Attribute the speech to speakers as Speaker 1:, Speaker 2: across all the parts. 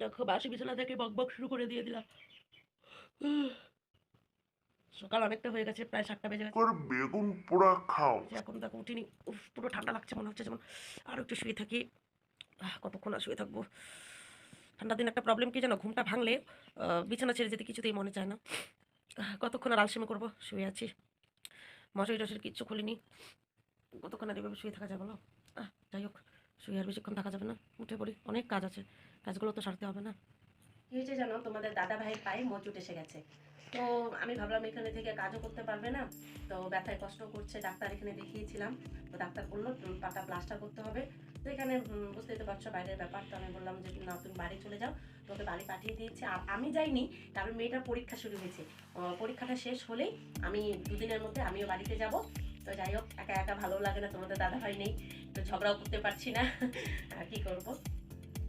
Speaker 1: দেখো বাসি বিছানা থেকে বকবক শুরু করে দিয়ে দিলাম। সকাল অনেকটা হয়ে গেছে, প্রায় 7টা বেজে গেছে।
Speaker 2: বেগুন পোড়া খাও।
Speaker 1: এখন দেখো উঠিনি। উফ, পুরো ঠান্ডা লাগছে, মনে হচ্ছে যেমন আর একটু শুয়ে থাকি। কতক্ষণ আর শুয়ে থাকবো। ঠান্ডার দিন একটা প্রবলেম কি জানো, ঘুমটা ভাঙলে বিছানা ছেড়ে যেতে কিছুতেই মনে চায় না। কতক্ষণ আর আলসেমি করবো, শুয়ে আছি। মশারি টশারি কিচ্ছু খুলিনি। কতক্ষণ আর এভাবে শুয়ে থাকা যাবে না। যাই হোক, শুয়ে আর বেশিক্ষণ থাকা যাবে না, উঠে পড়ি, অনেক কাজ আছে, কাজগুলো তো সারতে হবে না। কি হয়েছে জানো, তোমাদের দাদা ভাইয়ের পায়ে মজুট এসে গেছে। তো আমি ভাবলাম এখানে থেকে কাজও করতে পারবে না, তো ব্যথায় কষ্ট করছে, ডাক্তার এখানে দেখিয়েছিলাম। তো ডাক্তার বললো পাটা প্লাস্টার করতে হবে। তো এখানে বুঝতেই তো পারছো বাইরের ব্যাপার, তো আমি বললাম যে না তুমি বাড়ি চলে যাও। তো ওকে বাড়ি পাঠিয়ে দিয়েছি। আর আমি যাইনি, কারণ মেয়েটার পরীক্ষা শুরু হয়েছে। পরীক্ষাটা শেষ হলেই আমি দুদিনের মধ্যে আমিও বাড়িতে যাব। তো যাই হোক, একা একা ভালো লাগে না, তোমাদের দাদা ভাই নেই, তো ঝগড়াও করতে পারছি না। আর কি করবো,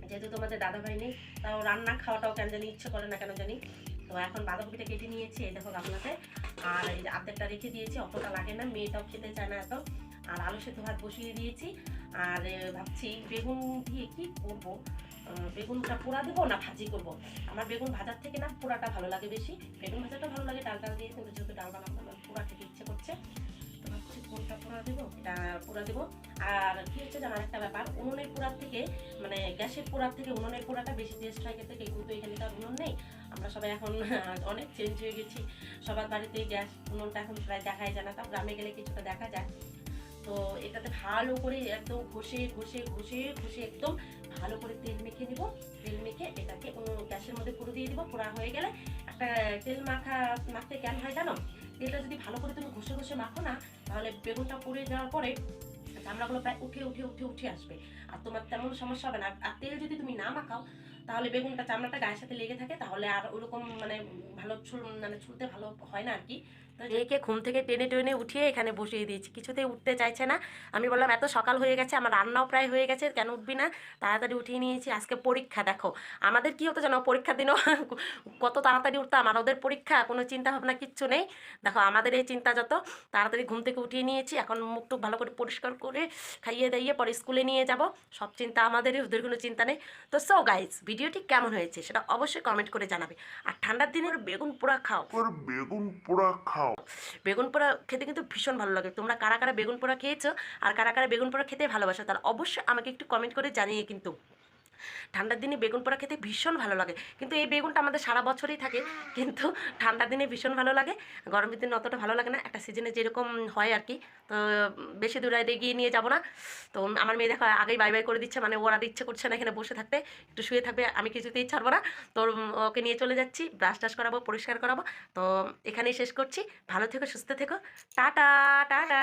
Speaker 1: যেহেতু তোমাদের দাদা ভাই নেই, তাও রান্না খাওয়াটাও কেন জানি ইচ্ছে করে না কেন জানি। তো এখন বাঁধাকপিটা কেটে নিয়েছি, এই দেখো গামলাতে। আর এই যে আর্ধেকটা রেখে দিয়েছি, অতটা লাগে না, মেয়েটাও খেতে চায় না এত। আর আলু সেদ্ধ ভাত বসিয়ে দিয়েছি। আর ভাবছি বেগুন দিয়ে কি করব, বেগুনটা পোড়া দেবো না ভাজি করব। আমার বেগুন ভাজার থেকে না পোড়াটা ভালো লাগে বেশি। বেগুন ভাজাটা ভালো লাগে ডাল ডাল দিয়ে, কিন্তু যেহেতু ডাল বানাবো না, পোড়া খেতে ইচ্ছে করছে। তো ভাবছি কোনটা পোড়া দেবো, এটা পোড়া দেবো। আর কি হচ্ছে জানার একটা ব্যাপার, উনুনের পোড়ার থেকে মানে গ্যাসের পোড়ার থেকে উনুনের পোড়াটা বেশি টেস্ট হয় খেতে। কিন্তু এখানে তো আর উনুন নেই, আমরা সবাই এখন অনেক চেঞ্জ হয়ে গেছি, সবার বাড়িতে গ্যাস উনুনটা এখন প্রায় দেখাই যায় না, তাও গ্রামে গেলে কিছুটা দেখা যায়। তো এটাতে ভালো করে একদম ঘষে ঘষে ঘষে ঘষে একদম ভালো করে তেল মেখে নিব। তেল মেখে এটাকে গ্যাসের মধ্যে পুরো দিয়ে দিব। পোড়া হয়ে গেলে একটা তেল মাখতে কেন হয় জানো, তেলটা যদি ভালো করে তুমি ঘষে ঘষে মাখো না, তাহলে বেগুনটা পুড়ে যাওয়ার পরে চামড়াগুলো প্রায় উঠে উঠে উঠে উঠে আসবে, আর তোমার তেমন সমস্যা হবে না। আর তেল যদি তুমি না মাখাও, তাহলে বেগুনটা চামড়াটা গায়ের সাথে লেগে থাকে, তাহলে আর ওরকম মানে ভালো মানে ছুলতে ভালো হয় না আর কি। মেয়েকে ঘুম থেকে টেনে টেনে উঠিয়ে এখানে বসিয়ে দিয়েছি, কিছুতেই উঠতে চাইছে না। আমি বললাম এত সকাল হয়ে গেছে, আমার রান্নাও প্রায় হয়ে গেছে, কেন উঠবি না। তাড়াতাড়ি উঠিয়ে নিয়েছি, আজকে পরীক্ষা। দেখো আমাদের কি হতো জানো, পরীক্ষার দিনও কত তাড়াতাড়ি উঠতাম, আর ওদের পরীক্ষা কোনো চিন্তা ভাবনা কিচ্ছু নেই। দেখো আমাদের এই চিন্তা যত, তাড়াতাড়ি ঘুম থেকে উঠিয়ে নিয়েছি, এখন মুখ টুক ভালো করে পরিষ্কার করে খাইয়ে দাইয়ে পরে স্কুলে নিয়ে যাব। সব চিন্তা আমাদেরই, ওদের কোনো চিন্তা নেই। তো সো গাইস, ভিডিওটি কেমন হয়েছে সেটা অবশ্যই কমেন্ট করে জানাবে। আর ঠান্ডার দিনে বেগুন পোড়া খাও,
Speaker 2: বেগুন পোড়া খাও।
Speaker 1: বেগুন পোড়া খেতে কিন্তু ভীষণ ভালো লাগে। তোমরা কারা কারা বেগুন পোড়া খেয়েছো আর কারা কারা বেগুন পোড়া খেতে ভালোবাসো, তাহলে অবশ্যই আমাকে একটু কমেন্ট করে জানিয়ে। কিন্তু ঠান্ডার দিনে বেগুন পোড়া খেতে ভীষণ ভালো লাগে, কিন্তু এই বেগুনটা আমাদের সারা বছরই থাকে, কিন্তু ঠান্ডার দিনে ভীষণ ভালো লাগে। গরমের দিনে অতটা ভালো লাগে না, একটা সিজনে যেরকম হয় আর কি। তো বেশি দূরে এগিয়ে নিয়ে যাব না। তো আমার মেয়ে দেখো আগেই বাই বাই করে দিচ্ছে, মানে ওর আর ইচ্ছে করছে না এখানে বসে থাকতে, একটু শুয়ে থাকবে, আমি কিছুতেই ছাড়বো না। তো ওকে নিয়ে চলে যাচ্ছি, ব্রাশ টাশ করাবো, পরিষ্কার করাবো। তো এখানেই শেষ করছি, ভালো থেকো, সুস্থ থেকো, টাটা টাটা।